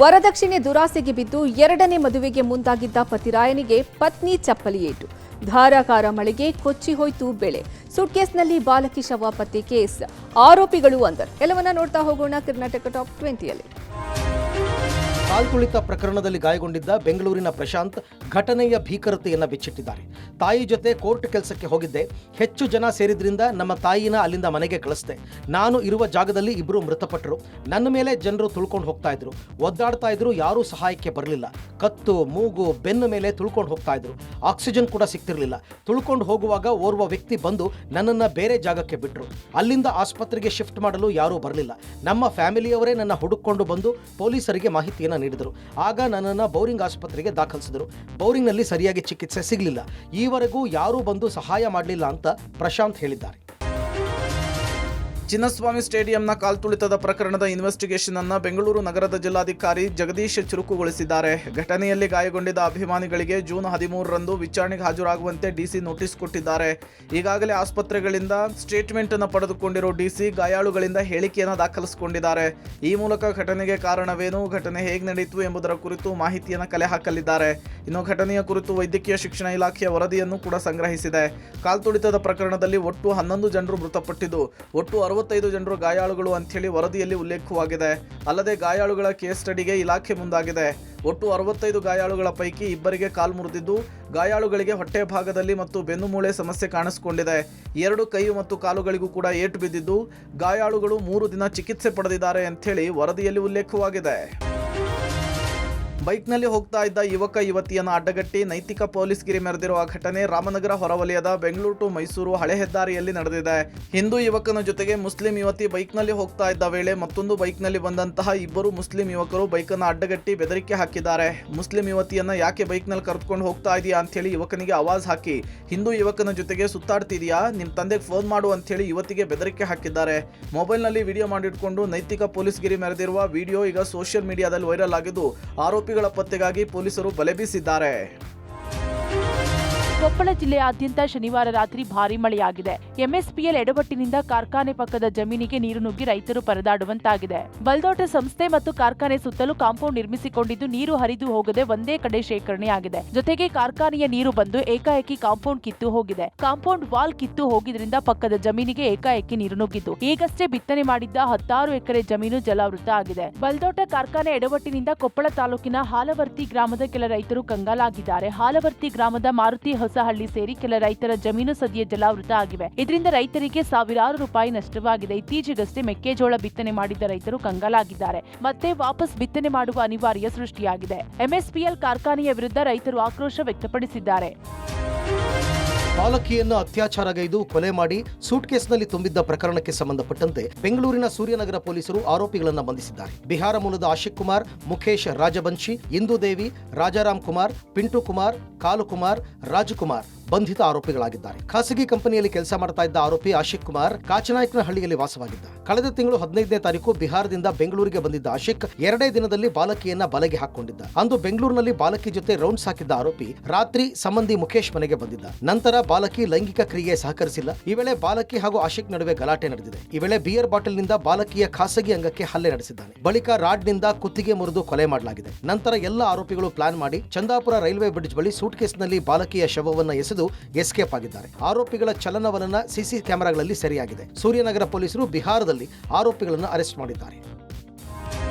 ವರದಕ್ಷಿಣೆ ದುರಾಸೆಗೆ ಬಿದ್ದು ಎರಡನೇ ಮದುವೆಗೆ ಮುಂದಾಗಿದ್ದ ಪತಿರಾಯನಿಗೆ ಪತ್ನಿ ಚಪ್ಪಲಿ ಏಟು. ಧಾರಾಕಾರ ಮಳೆಗೆ ಕೊಚ್ಚಿ ಹೋಯ್ತು ಬೆಳೆ. ಸೂಟ್ಕೇಸ್ನಲ್ಲಿ ಬಾಲಕಿ ಶವ ಪತ್ತೆ ಕೇಸ್. ಆರೋಪಿಗಳು ಅಂದರ್. ಎಲ್ಲವನ್ನ ನೋಡ್ತಾ ಹೋಗೋಣ ಕರ್ನಾಟಕ ಟಾಪ್ 20ಯಲ್ಲಿ. ಕಾಲ್ತುಳಿತ ಪ್ರಕರಣದಲ್ಲಿ ಗಾಯಗೊಂಡಿದ್ದ ಬೆಂಗಳೂರಿನ ಪ್ರಶಾಂತ್ ಘಟನೆಯ ಭೀಕರತೆಯನ್ನು ಬಿಚ್ಚಿಟ್ಟಿದ್ದಾರೆ. ತಾಯಿ ಜೊತೆ ಕೋರ್ಟ್ ಕೆಲಸಕ್ಕೆ ಹೋಗಿದ್ದೆ. ಹೆಚ್ಚು ಜನ ಸೇರಿದ್ರಿಂದ ನಮ್ಮ ತಾಯಿನ ಅಲ್ಲಿಂದ ಮನೆಗೆ ಕಳಿಸ್ದೆ. ನಾನು ಇರುವ ಜಾಗದಲ್ಲಿ ಇಬ್ಬರು ಮೃತಪಟ್ಟರು. ನನ್ನ ಮೇಲೆ ಜನರು ತುಳ್ಕೊಂಡು ಹೋಗ್ತಾ ಇದ್ರು, ಒದ್ದಾಡ್ತಾ ಇದ್ರು. ಯಾರೂ ಸಹಾಯಕ್ಕೆ ಬರಲಿಲ್ಲ. ಕತ್ತು, ಮೂಗು, ಬೆನ್ನು ಮೇಲೆ ತುಳ್ಕೊಂಡು ಹೋಗ್ತಾ ಇದ್ರು. ಆಕ್ಸಿಜನ್ ಕೂಡ ಸಿಗ್ತಿರ್ಲಿಲ್ಲ. ತುಳ್ಕೊಂಡು ಹೋಗುವಾಗ ಓರ್ವ ವ್ಯಕ್ತಿ ಬಂದು ನನ್ನನ್ನು ಬೇರೆ ಜಾಗಕ್ಕೆ ಬಿಟ್ಟರು. ಅಲ್ಲಿಂದ ಆಸ್ಪತ್ರೆಗೆ ಶಿಫ್ಟ್ ಮಾಡಲು ಯಾರೂ ಬರಲಿಲ್ಲ. ನಮ್ಮ ಫ್ಯಾಮಿಲಿಯವರೇ ನನ್ನ ಹುಡುಕೊಂಡು ಬಂದು ಪೊಲೀಸರಿಗೆ ಮಾಹಿತಿಯನ್ನು ನೀಡಿದರು. ಆಗ ನನ್ನನ್ನು ಬೌರಿಂಗ್ ಆಸ್ಪತ್ರೆಗೆ ದಾಖಲಿಸಿದರು. ಬೌರಿಂಗ್ನಲ್ಲಿ ಸರಿಯಾಗಿ ಚಿಕಿತ್ಸೆ ಸಿಗಲಿಲ್ಲ. ಈವರೆಗೂ ಯಾರೂ ಬಂದು ಸಹಾಯ ಮಾಡಲಿಲ್ಲ ಅಂತ ಪ್ರಶಾಂತ್ ಹೇಳಿದ್ದಾರೆ. ಚಿನ್ನಸ್ವಾಮಿ ಸ್ಟೇಡಿಯಂನ ಕಾಲ್ತುಳಿತದ ಪ್ರಕರಣದ ಇನ್ವೆಸ್ಟಿಗೇಷನ್ ಅನ್ನು ಬೆಂಗಳೂರು ನಗರದ ಜಿಲ್ಲಾಧಿಕಾರಿ ಜಗದೀಶ್ ಚುರುಕುಗೊಳಿಸಿದ್ದಾರೆ. ಘಟನೆಯಲ್ಲಿ ಗಾಯಗೊಂಡಿದ್ದ ಅಭಿಮಾನಿಗಳಿಗೆ ಜೂನ್ 13ರಂದು ವಿಚಾರಣೆಗೆ ಹಾಜರಾಗುವಂತೆ ಡಿಸಿ ನೋಟಿಸ್ ಕೊಟ್ಟಿದ್ದಾರೆ. ಈಗಾಗಲೇ ಆಸ್ಪತ್ರೆಗಳಿಂದ ಸ್ಟೇಟ್ಮೆಂಟ್ ಅನ್ನು ಪಡೆದುಕೊಂಡಿರೋ ಡಿಸಿ ಗಾಯಾಳುಗಳಿಂದ ಹೇಳಿಕೆಯನ್ನು ದಾಖಲಿಸಿಕೊಂಡಿದ್ದಾರೆ. ಈ ಮೂಲಕ ಘಟನೆಗೆ ಕಾರಣವೇನು, ಘಟನೆ ಹೇಗೆ ನಡೆಯಿತು ಎಂಬುದರ ಕುರಿತು ಮಾಹಿತಿಯನ್ನು ಕಲೆ ಹಾಕಲಿದ್ದಾರೆ. ಇನ್ನು ಘಟನೆಯ ಕುರಿತು ವೈದ್ಯಕೀಯ ಶಿಕ್ಷಣ ಇಲಾಖೆಯ ವರದಿಯನ್ನು ಕೂಡ ಸಂಗ್ರಹಿಸಿದೆ. ಕಾಲ್ತುಳಿತದ ಪ್ರಕರಣದಲ್ಲಿ ಒಟ್ಟು 11 ಜನರು ಮೃತಪಟ್ಟಿದ್ದು, ಒಟ್ಟು 65 ಜನರು ಗಾಯಾಳುಗಳು ಅಂಥೇಳಿ ವರದಿಯಲ್ಲಿ ಉಲ್ಲೇಖವಾಗಿದೆ. ಅಲ್ಲದೆ ಗಾಯಾಳುಗಳ ಕೇಸ್ ಸ್ಟಡಿಗೆ ಇಲಾಖೆ ಮುಂದಾಗಿದೆ. ಒಟ್ಟು 65 ಗಾಯಾಳುಗಳ ಪೈಕಿ ಇಬ್ಬರಿಗೆ ಕಾಲು ಮುರಿದಿದ್ದು, ಗಾಯಾಳುಗಳಿಗೆ ಹೊಟ್ಟೆ ಭಾಗದಲ್ಲಿ ಮತ್ತು ಬೆನ್ನುಮೂಳೆ ಸಮಸ್ಯೆ ಕಾಣಿಸಿಕೊಂಡಿದೆ. 2 ಕೈ ಮತ್ತು ಕಾಲುಗಳಿಗೂ ಕೂಡ ಏಟು ಬಿದ್ದಿದ್ದು, ಗಾಯಾಳುಗಳು 3 ದಿನ ಚಿಕಿತ್ಸೆ ಪಡೆದಿದ್ದಾರೆ ಅಂಥೇಳಿ ವರದಿಯಲ್ಲಿ ಉಲ್ಲೇಖವಾಗಿದೆ. ಬೈಕ್ನಲ್ಲಿ ಹೋಗ್ತಾ ಇದ್ದ ಯುವಕ ಯುವತಿಯನ್ನು ಅಡ್ಡಗಟ್ಟಿ ನೈತಿಕ ಪೊಲೀಸ್ಗಿರಿ ಮೆರೆದಿರುವ ಘಟನೆ ರಾಮನಗರ ಹೊರವಲಯದ ಬೆಂಗಳೂರು ಟು ಮೈಸೂರು ಹಳೆ ಹೆದ್ದಾರಿಯಲ್ಲಿ ನಡೆದಿದೆ. ಹಿಂದೂ ಯುವಕನ ಜೊತೆಗೆ ಮುಸ್ಲಿಂ ಯುವತಿ ಬೈಕ್ನಲ್ಲಿ ಹೋಗ್ತಾ ಇದ್ದ ವೇಳೆ ಮತ್ತೊಂದು ಬೈಕ್ನಲ್ಲಿ ಬಂದಂತಹ ಇಬ್ಬರು ಮುಸ್ಲಿಂ ಯುವಕರು ಬೈಕನ್ನು ಅಡ್ಡಗಟ್ಟಿ ಬೆದರಿಕೆ ಹಾಕಿದ್ದಾರೆ. ಮುಸ್ಲಿಂ ಯುವತಿಯನ್ನ ಯಾಕೆ ಬೈಕ್ನಲ್ಲಿ ಕರೆದುಕೊಂಡು ಹೋಗ್ತಾ ಇದೆಯಾ ಅಂತೇಳಿ ಯುವಕನಿಗೆ ಆವಾಜ್ ಹಾಕಿ, ಹಿಂದೂ ಯುವಕನ ಜೊತೆಗೆ ಸುತ್ತಾಡ್ತಿದೆಯಾ, ನಿಮ್ಮ ತಂದೆಗೆ ಫೋನ್ ಮಾಡು ಅಂತೇಳಿ ಯುವತಿಗೆ ಬೆದರಿಕೆ ಹಾಕಿದ್ದಾರೆ. ಮೊಬೈಲ್ನಲ್ಲಿ ವಿಡಿಯೋ ಮಾಡಿಟ್ಕೊಂಡು ನೈತಿಕ ಪೊಲೀಸ್ಗಿರಿ ಮೆರೆದಿರುವ ವಿಡಿಯೋ ಈಗ ಸೋಷಿಯಲ್ ಮೀಡಿಯಾದಲ್ಲಿ ವೈರಲ್ ಆಗಿದ್ದು, ಆರೋಪಿಗಳ ಪತ್ತೆಗಾಗಿ ಪೊಲೀಸರು ಬಲೆ ಬೀಸಿದ್ದಾರೆ. ಕೊಪ್ಪಳ ಜಿಲ್ಲೆಯಾದ್ಯಂತ ಶನಿವಾರ ರಾತ್ರಿ ಭಾರೀ ಮಳೆಯಾಗಿದೆ. ಎಂಎಸ್ಪಿಎಲ್ ಎಡವಟ್ಟಿನಿಂದ ಕಾರ್ಖಾನೆ ಪಕ್ಕದ ಜಮೀನಿಗೆ ನೀರು ನುಗ್ಗಿ ರೈತರು ಪರದಾಡುವಂತಾಗಿದೆ. ಬಲ್ದೋಟ ಸಂಸ್ಥೆ ಮತ್ತು ಕಾರ್ಖಾನೆ ಸುತ್ತಲೂ ಕಾಂಪೌಂಡ್ ನಿರ್ಮಿಸಿಕೊಂಡಿದ್ದು, ನೀರು ಹರಿದು ಹೋಗದೆ ಒಂದೇ ಕಡೆ ಶೇಖರಣೆಯಾಗಿದೆ. ಜೊತೆಗೆ ಕಾರ್ಖಾನೆಯ ನೀರು ಬಂದು ಏಕಾಏಕಿ ಕಾಂಪೌಂಡ್ ಕಿತ್ತು ಹೋಗಿದೆ. ಕಾಂಪೌಂಡ್ ವಾಲ್ ಕಿತ್ತು ಹೋಗಿದ್ರಿಂದ ಪಕ್ಕದ ಜಮೀನಿಗೆ ಏಕಾಏಕಿ ನೀರು ನುಗ್ಗಿದ್ದು, ಈಗಷ್ಟೇ ಬಿತ್ತನೆ ಮಾಡಿದ್ದ 10 ಎಕರೆ ಜಮೀನು ಜಲಾವೃತ ಆಗಿದೆ. ಬಲ್ದೋಟ ಕಾರ್ಖಾನೆ ಎಡವಟ್ಟಿನಿಂದ ಕೊಪ್ಪಳ ತಾಲೂಕಿನ ಹಾಲವರ್ತಿ ಗ್ರಾಮದ ಕೆಲ ರೈತರು ಕಂಗಾಲಾಗಿದ್ದಾರೆ. ಹಾಲವರ್ತಿ ಗ್ರಾಮದ ಮಾರುತಿ ಹೊಸಹಳ್ಳಿ ಸೇರಿ ಕೆಲ ರೈತರ ಜಮೀನು ಸದ್ಯ ಜಲಾವೃತ ಆಗಿವೆ. ಇದರಿಂದ ರೈತರಿಗೆ ಸಾವಿರಾರು ರೂಪಾಯಿ ನಷ್ಟವಾಗಿದೆ. ಇತ್ತೀಚೆಗಷ್ಟೇ ಮೆಕ್ಕೆಜೋಳ ಬಿತ್ತನೆ ಮಾಡಿದ್ದ ರೈತರು ಕಂಗಾಲಾಗಿದ್ದಾರೆ. ಮತ್ತೆ ವಾಪಸ್ ಬಿತ್ತನೆ ಮಾಡುವ ಅನಿವಾರ್ಯ ಸೃಷ್ಟಿಯಾಗಿದೆ. ಎಂಎಸ್ಪಿಎಲ್ ಕಾರ್ಖಾನೆಯ ವಿರುದ್ಧ ರೈತರು ಆಕ್ರೋಶ ವ್ಯಕ್ತಪಡಿಸಿದ್ದಾರೆ. ಬಾಲಕಿಯನ್ನು ಅತ್ಯಾಚಾರಗೈದು ಕೊಲೆ ಮಾಡಿ ಸೂಟ್ಕೇಸ್ನಲ್ಲಿ ತುಂಬಿದ್ದ ಪ್ರಕರಣಕ್ಕೆ ಸಂಬಂಧಪಟ್ಟಂತೆ ಬೆಂಗಳೂರಿನ ಸೂರ್ಯನಗರ ಪೊಲೀಸರು ಆರೋಪಿಗಳನ್ನು ಬಂಧಿಸಿದ್ದಾರೆ. ಬಿಹಾರ ಮೂಲದ ಆಶಿಕ್ ಕುಮಾರ್, ಮುಖೇಶ್ ರಾಜಬನ್ಶಿ, ಇಂದುದೇವಿ, ರಾಜಾರಾಮ್ ಕುಮಾರ್, ಪಿಂಟು ಕುಮಾರ್, ಕಾಲು ಕುಮಾರ್, ರಾಜಕುಮಾರ್ ಬಂಧಿತ ಆರೋಪಿಗಳಾಗಿದ್ದಾರೆ. ಖಾಸಗಿ ಕಂಪನಿಯಲ್ಲಿ ಕೆಲಸ ಮಾಡ್ತಾ ಇದ್ದ ಆರೋಪಿ ಆಶಿಕ್ ಕುಮಾರ್ ಕಾಚನಾಯಕನಹಳ್ಳಿಯಲ್ಲಿ ವಾಸವಾಗಿದ್ದ. ಕಳೆದ ತಿಂಗಳು 15ನೇ ತಾರೀಕು ಬಿಹಾರದಿಂದ ಬೆಂಗಳೂರಿಗೆ ಬಂದಿದ್ದ ಆಶಿಕ್ 2 ದಿನದಲ್ಲಿ ಬಾಲಕಿಯನ್ನ ಬಲೆಗೆ ಹಾಕೊಂಡಿದ್ದ. ಅಂದು ಬೆಂಗಳೂರಿನಲ್ಲಿ ಬಾಲಕಿ ಜೊತೆ ರೌಂಡ್ಸ್ ಹಾಕಿದ್ದ ಆರೋಪಿ ರಾತ್ರಿ ಸಂಬಂಧಿ ಮುಖೇಶ್ ಮನೆಗೆ ಬಂದಿದ್ದ. ನಂತರ ಬಾಲಕಿ ಲೈಂಗಿಕ ಕ್ರಿಯೆ ಸಹಕರಿಸಿಲ್ಲ. ಈ ವೇಳೆ ಬಾಲಕಿ ಹಾಗೂ ಆಶಿಕ್ ನಡುವೆ ಗಲಾಟೆ ನಡೆದಿದೆ. ಈ ವೇಳೆ ಬಿಯರ್ ಬಾಟಲ್ನಿಂದ ಬಾಲಕಿಯ ಖಾಸಗಿ ಅಂಗಕ್ಕೆ ಹಲ್ಲೆ ನಡೆಸಿದ್ದಾನೆ. ಬಳಿಕ ರಾಡ್ನಿಂದ ಕುತ್ತಿಗೆ ಮುರಿದು ಕೊಲೆ ಮಾಡಲಾಗಿದೆ. ನಂತರ ಎಲ್ಲ ಆರೋಪಿಗಳು ಪ್ಲಾನ್ ಮಾಡಿ ಚಂದಾಪುರ ರೈಲ್ವೆ ಬ್ರಿಡ್ಜ್ ಬಳಿ ಸೂಟ್ಕೇಸ್ನಲ್ಲಿ ಬಾಲಕಿಯ ಶವವನ್ನು ಎಸೆದು ಎಸ್ಕೇಪ್ ಆಗಿದ್ದಾರೆ. ಆರೋಪಿಗಳ ಚಲನವಲನ ಸಿಸಿ ಕ್ಯಾಮೆರಾಗಳಲ್ಲಿ ಸೆರೆಯಾಗಿದೆ. ಸೂರ್ಯನಗರ ಪೊಲೀಸರು ಬಿಹಾರದಲ್ಲಿ ಆರೋಪಿಗಳನ್ನು ಅರೆಸ್ಟ್ ಮಾಡಿದ್ದಾರೆ.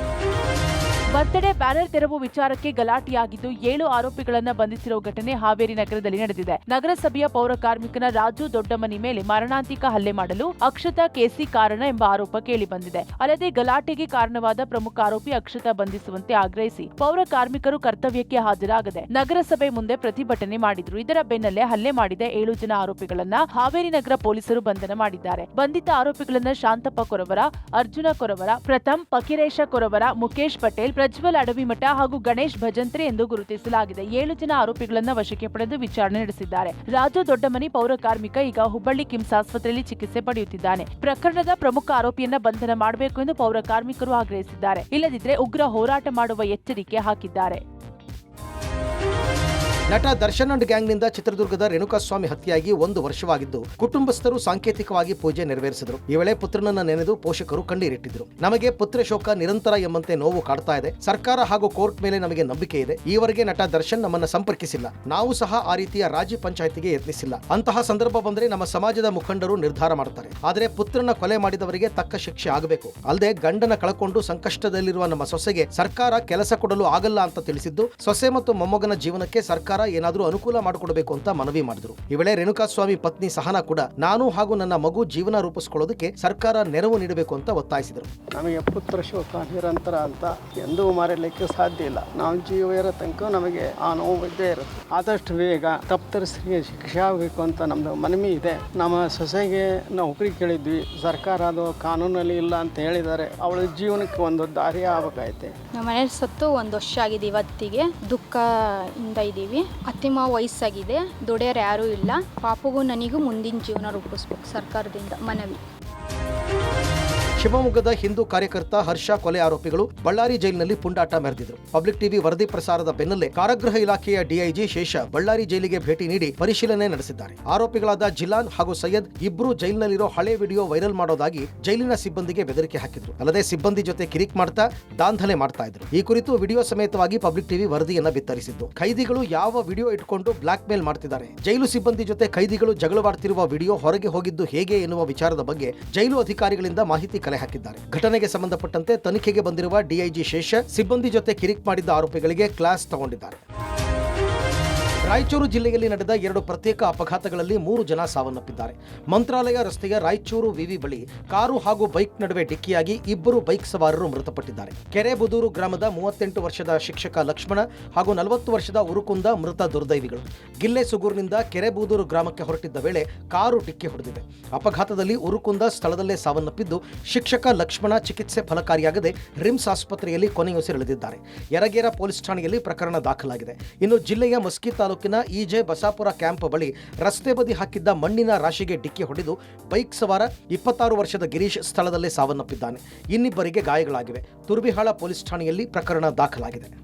ಬರ್ತ್ಡೇ ಬ್ಯಾನರ್ ತೆರವು ವಿಚಾರಕ್ಕೆ ಗಲಾಟೆಯಾಗಿದ್ದು, 7 ಆರೋಪಿಗಳನ್ನು ಬಂಧಿಸಿರುವ ಘಟನೆ ಹಾವೇರಿ ನಗರದಲ್ಲಿ ನಡೆದಿದೆ. ನಗರಸಭೆಯ ಪೌರ ಕಾರ್ಮಿಕನ ರಾಜು ದೊಡ್ಡಮನಿ ಮೇಲೆ ಮಾರಣಾಂತಿಕ ಹಲ್ಲೆ ಮಾಡಲು ಅಕ್ಷತಾ ಕೆಸಿ ಕಾರಣ ಎಂಬ ಆರೋಪ ಕೇಳಿಬಂದಿದೆ. ಅಲ್ಲದೆ ಗಲಾಟೆಗೆ ಕಾರಣವಾದ ಪ್ರಮುಖ ಆರೋಪಿ ಅಕ್ಷತಾ ಬಂಧಿಸುವಂತೆ ಆಗ್ರಹಿಸಿ ಪೌರ ಕಾರ್ಮಿಕರು ಕರ್ತವ್ಯಕ್ಕೆ ಹಾಜರಾಗದೆ ನಗರಸಭೆ ಮುಂದೆ ಪ್ರತಿಭಟನೆ ಮಾಡಿದ್ರು. ಇದರ ಬೆನ್ನಲ್ಲೇ ಹಲ್ಲೆ ಮಾಡಿದ 7 ಜನ ಆರೋಪಿಗಳನ್ನ ಹಾವೇರಿ ನಗರ ಪೊಲೀಸರು ಬಂಧನ ಮಾಡಿದ್ದಾರೆ. ಬಂಧಿತ ಆರೋಪಿಗಳನ್ನ ಶಾಂತಪ್ಪ ಕೊರವರ, ಅರ್ಜುನ ಕೊರವರ, ಪ್ರಥಮ್ ಫಕೀರೇಶ ಕೊರವರ, ಮುಖೇಶ್ ಪಟೇಲ್, ಪ್ರಜ್ವಲ್ ಅಡವಿಮಠ ಹಾಗೂ ಗಣೇಶ್ ಭಜಂತ್ರಿ ಎಂದು ಗುರುತಿಸಲಾಗಿದೆ. 7 ಜನ ಆರೋಪಿಗಳನ್ನು ವಶಕ್ಕೆ ಪಡೆದು ವಿಚಾರಣೆ ನಡೆಸಿದ್ದಾರೆ. ರಾಜು ದೊಡ್ಡಮನಿ ಪೌರ ಕಾರ್ಮಿಕ ಈಗ ಹುಬ್ಬಳ್ಳಿ ಕಿಮ್ಸ್ ಆಸ್ಪತ್ರೆಯಲ್ಲಿ ಚಿಕಿತ್ಸೆ ಪಡೆಯುತ್ತಿದ್ದಾನೆ. ಪ್ರಕರಣದ ಪ್ರಮುಖ ಆರೋಪಿಯನ್ನ ಬಂಧನ ಮಾಡಬೇಕು ಎಂದು ಪೌರ ಕಾರ್ಮಿಕರು ಆಗ್ರಹಿಸಿದ್ದಾರೆ. ಇಲ್ಲದಿದ್ದರೆ ಉಗ್ರ ಹೋರಾಟ ಮಾಡುವ ಎಚ್ಚರಿಕೆ ಹಾಕಿದ್ದಾರೆ. ನಟ ದರ್ಶನ್ ಅಂಡ್ ಗ್ಯಾಂಗ್ನಿಂದ ಚಿತ್ರದುರ್ಗದ ರೇಣುಕಾಸ್ವಾಮಿ ಹತ್ಯೆಯಾಗಿ 1 ವರ್ಷವಾಗಿದ್ದು ಕುಟುಂಬಸ್ಥರು ಸಾಂಕೇತಿಕವಾಗಿ ಪೂಜೆ ನೆರವೇರಿಸಿದರು. ಈ ವೇಳೆ ಪುತ್ರನನ್ನ ನೆನೆದು ಪೋಷಕರು ಕಣ್ಣೀರಿಟ್ಟಿದ್ರು. ನಮಗೆ ಪುತ್ರ ಶೋಕ ನಿರಂತರ ಎಂಬಂತೆ ನೋವು ಕಾಡ್ತಾ ಇದೆ. ಸರ್ಕಾರ ಹಾಗೂ ಕೋರ್ಟ್ ಮೇಲೆ ನಮಗೆ ನಂಬಿಕೆ ಇದೆ. ಈವರೆಗೆ ನಟ ದರ್ಶನ್ ನಮ್ಮನ್ನ ಸಂಪರ್ಕಿಸಿಲ್ಲ. ನಾವು ಸಹ ಆ ರೀತಿಯ ರಾಜಿ ಪಂಚಾಯಿತಿಗೆ ಯತ್ನಿಸಿಲ್ಲ. ಅಂತಹ ಸಂದರ್ಭ ಬಂದ್ರೆ ನಮ್ಮ ಸಮಾಜದ ಮುಖಂಡರು ನಿರ್ಧಾರ ಮಾಡ್ತಾರೆ. ಆದರೆ ಪುತ್ರನ ಕೊಲೆ ಮಾಡಿದವರಿಗೆ ತಕ್ಕ ಶಿಕ್ಷೆ ಆಗಬೇಕು. ಅಲ್ಲದೆ ಗಂಡನ ಕಳಕೊಂಡು ಸಂಕಷ್ಟದಲ್ಲಿರುವ ನಮ್ಮ ಸೊಸೆಗೆ ಸರ್ಕಾರ ಕೆಲಸ ಕೊಡಲು ಆಗಲ್ಲ ಅಂತ ತಿಳಿಸಿದ್ದು, ಸೊಸೆ ಮತ್ತು ಮೊಮ್ಮಗನ ಜೀವನಕ್ಕೆ ಸರ್ಕಾರ ಏನಾದರೂ ಅನುಕೂಲ ಮಾಡಿಕೊಡಬೇಕು ಅಂತ ಮನವಿ ಮಾಡಿದ್ರು. ಈ ವೇಳೆ ರೇಣುಕಾಸ್ವಾಮಿ ಪತ್ನಿ ಸಹನಾ ಕೂಡ ನಾನು ಹಾಗೂ ನನ್ನ ಮಗು ಜೀವನ ರೂಪಿಸಿಕೊಳ್ಳೋದಕ್ಕೆ ಸರ್ಕಾರ ನೆರವು ನೀಡಬೇಕು ಅಂತ ಒತ್ತಾಯಿಸಿದರು. ನಮಗೆ ಪುತ್ರ ಶೋಕ ನಿರಂತರ ಅಂತ ಎಂದೂ ಮರೆಯಲಿಕ್ಕೆ ಸಾಧ್ಯ ಇಲ್ಲ. ನಾವು ಜೀವ ಇರೋ ತನಕ ನಮಗೆ ಆ ನೋವು ಇದ್ದೇ ಇರುತ್ತೆ. ಆದಷ್ಟು ಬೇಗ ತಪ್ಪಿತಸ್ಥರಿಗೆ ಶಿಕ್ಷೆ ಆಗಬೇಕು ಅಂತ ನಮ್ದು ಮನವಿ ಇದೆ. ನಮ್ಮ ಸೊಸೆಗೆ ನಾವು ಒಪ್ಪಿಗೆ ಕೇಳಿದ್ವಿ. ಸರ್ಕಾರ ಅದು ಕಾನೂನಲ್ಲಿ ಇಲ್ಲ ಅಂತ ಹೇಳಿದ್ದಾರೆ. ಅವಳ ಜೀವನಕ್ಕೆ ಒಂದು ದಾರಿ ಆಗಬೇಕೈತೆ. ನಮ್ಮ ಮನೇಲಿ ಸತ್ತು 1 ವರ್ಷ ಆಗಿದೆ. ಇವತ್ತಿಗೆ ದುಃಖ ಇಂದ ಇದ್ದೀವಿ. ಅತ್ತಿಮ ವಯಸ್ಸಾಗಿದೆ, ದುಡಿಯೋರು ಯಾರೂ ಇಲ್ಲ. ಪಾಪಗೂ ನನಗೂ ಮುಂದಿನ ಜೀವನ ರೂಪಿಸ್ಬೇಕು ಸರ್ಕಾರದಿಂದ ಮನವಿ. ಶಿವಮೊಗ್ಗದ ಹಿಂದೂ ಕಾರ್ಯಕರ್ತ ಹರ್ಷ ಕೊಲೆ ಆರೋಪಿಗಳು ಬಳ್ಳಾರಿ ಜೈಲಿನಲ್ಲಿ ಪುಂಡಾಟ ಮೆರೆದಿದ್ರು. ಪಬ್ಲಿಕ್ ಟಿವಿ ವರದಿ ಪ್ರಸಾರದ ಬೆನ್ನಲ್ಲೇ ಕಾರಾಗೃಹ ಇಲಾಖೆಯ ಡಿಐಜಿ ಶೇಷ ಬಳ್ಳಾರಿ ಜೈಲಿಗೆ ಭೇಟಿ ನೀಡಿ ಪರಿಶೀಲನೆ ನಡೆಸಿದ್ದಾರೆ. ಆರೋಪಿಗಳಾದ ಜಿಲಾನ್ ಹಾಗೂ ಸೈಯದ್ ಇಬ್ರು ಜೈಲಿನಲ್ಲಿರೋ ಹಳೆ ವಿಡಿಯೋ ವೈರಲ್ ಮಾಡೋದಾಗಿ ಜೈಲಿನ ಸಿಬ್ಬಂದಿಗೆ ಬೆದರಿಕೆ ಹಾಕಿದ್ರು. ಅಲ್ಲದೆ ಸಿಬ್ಬಂದಿ ಜೊತೆ ಕಿರಿಕ್ ಮಾಡ್ತಾ ದಾಂಧಲೆ ಮಾಡ್ತಾ ಇದ್ರು. ಈ ಕುರಿತು ವಿಡಿಯೋ ಸಮೇತವಾಗಿ ಪಬ್ಲಿಕ್ ಟಿವಿ ವರದಿಯನ್ನ ಬಿತ್ತರಿಸಿದ್ದು, ಖೈದಿಗಳು ಯಾವ ವಿಡಿಯೋ ಇಟ್ಕೊಂಡು ಬ್ಲಾಕ್ ಮೇಲ್ ಮಾಡ್ತಿದ್ದಾರೆ, ಜೈಲು ಸಿಬ್ಬಂದಿ ಜೊತೆ ಖೈದಿಗಳು ಜಗಳವಾಡ್ತಿರುವ ವಿಡಿಯೋ ಹೊರಗೆ ಹೋಗಿದ್ದು ಹೇಗೆ ಎನ್ನುವ ವಿಚಾರದ ಬಗ್ಗೆ ಜೈಲು ಅಧಿಕಾರಿಗಳಿಂದ ಮಾಹಿತಿ ಕಲೆ ಹಾಕಿದ್ದಾರೆ. ಘಟನೆಗೆ ಸಂಬಂಧಪಟ್ಟಂತೆ ತನಿಖೆಗೆ ಬಂದಿರುವ ಡಿಐಜಿ ಶೇಷ ಸಿಬ್ಬಂದಿ ಜೊತೆ ಕಿರಿಕ್ ಮಾಡಿದ್ದ ಆರೋಪಿಗಳಿಗೆ ಕ್ಲಾಸ್ ತಗೊಂಡಿದ್ದಾರೆ. ರಾಯಚೂರು ಜಿಲ್ಲೆಯಲ್ಲಿ ನಡೆದ 2 ಪ್ರತ್ಯೇಕ ಅಪಘಾತಗಳಲ್ಲಿ 3 ಜನ ಸಾವನ್ನಪ್ಪಿದ್ದಾರೆ. ಮಂತ್ರಾಲಯ ರಸ್ತೆಯ ರಾಯಚೂರು ವಿವಿ ಬಳಿ ಕಾರು ಹಾಗೂ ಬೈಕ್ ನಡುವೆ ಡಿಕ್ಕಿಯಾಗಿ 2 ಬೈಕ್ ಸವಾರರು ಮೃತಪಟ್ಟಿದ್ದಾರೆ. ಕೆರೆಬುದೂರು ಗ್ರಾಮದ 38 ವರ್ಷದ ಶಿಕ್ಷಕ ಲಕ್ಷ್ಮಣ ಹಾಗೂ 40 ವರ್ಷದ ಉರುಕುಂದ ಮೃತ ದುರ್ದೈವಿಗಳು. ಗಿಲ್ಲೆಸುಗೂರಿನಿಂದ ಕೆರೆಬೂದೂರು ಗ್ರಾಮಕ್ಕೆ ಹೊರಟಿದ್ದ ವೇಳೆ ಕಾರು ಡಿಕ್ಕಿ ಹೊಡೆದಿದೆ. ಅಪಘಾತದಲ್ಲಿ ಉರುಕುಂದ ಸ್ಥಳದಲ್ಲೇ ಸಾವನ್ನಪ್ಪಿದ್ದು, ಶಿಕ್ಷಕ ಲಕ್ಷ್ಮಣ ಚಿಕಿತ್ಸೆ ಫಲಕಾರಿಯಾಗದೆ ರಿಮ್ಸ್ ಆಸ್ಪತ್ರೆಯಲ್ಲಿ ಕೊನೆಯುಸಿರೆಳೆದಿದ್ದಾರೆ. ಯರಗೇರ ಪೊಲೀಸ್ ಠಾಣೆಯಲ್ಲಿ ಪ್ರಕರಣ ದಾಖಲಾಗಿದೆ. ಇನ್ನು ಜಿಲ್ಲೆಯ ಮಸ್ಕಿ ತಾಲೂಕಿನ ಇಜೆ ಬಸಾಪುರ ಕ್ಯಾಂಪ್ ಬಳಿ ರಸ್ತೆ ಬದಿ ಹಾಕಿದ್ದ ಮಣ್ಣಿನ ರಾಶಿಗೆ ಡಿಕ್ಕಿ ಹೊಡೆದು ಬೈಕ್ ಸವಾರ 26 ವರ್ಷದ ಗಿರೀಶ್ ಸ್ಥಳದಲ್ಲೇ ಸಾವನ್ನಪ್ಪಿದ್ದಾನೆ. ಇನ್ನಿಬ್ಬರಿಗೆ ಗಾಯಗಳಾಗಿವೆ. ತುರ್ಬಿಹಾಳ ಪೊಲೀಸ್ ಠಾಣೆಯಲ್ಲಿ ಪ್ರಕರಣ ದಾಖಲಾಗಿದೆ.